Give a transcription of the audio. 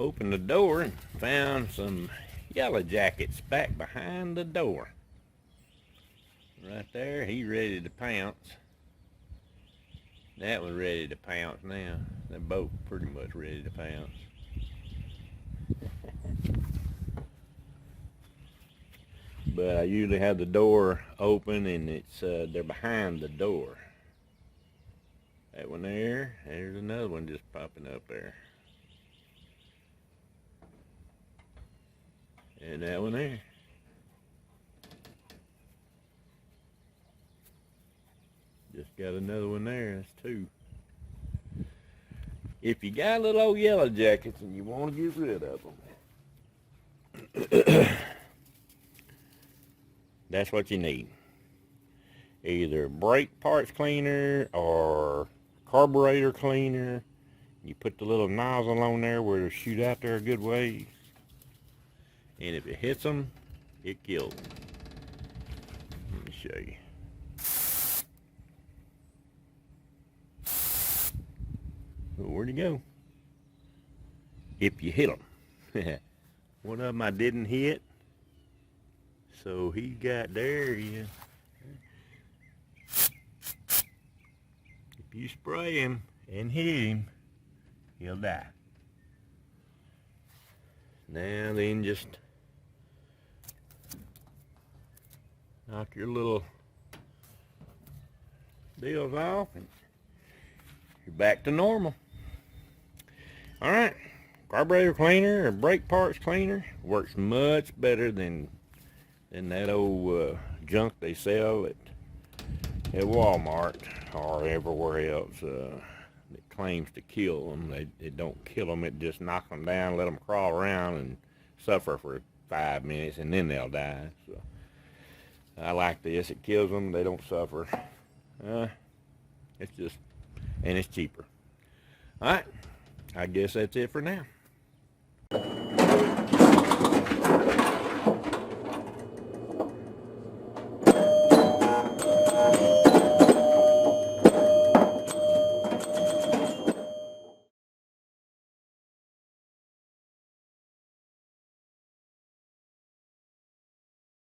Opened the door and found some yellow jackets back behind the door. Right there, he's ready to pounce. That one's ready to pounce now. They're both pretty much ready to pounce. But I usually have the door open and it's they're behind the door. That one there, there's another one just popping up there. And that one there. Just got another one there, that's two. If you got little old yellow jackets and you want to get rid of them, that's what you need. Either brake parts cleaner or carburetor cleaner. You put the little nozzle on there where it'll shoot out there a good way. And if it hits them, it kills them. Let me show you. Oh, where'd he go? If you hit them. One of them I didn't hit. So he got there. Yeah. If you spray him and hit him, he'll die. Now then, just knock your little deals off and you're back to normal. Alright, carburetor cleaner or brake parts cleaner works much better than that old junk they sell at Walmart or everywhere else that claims to kill them. It don't kill them, it just knocks them down, let them crawl around and suffer for 5 minutes and then they'll die. So I like this, it kills them, they don't suffer. It's just, and it's cheaper. Alright, I guess that's it for now.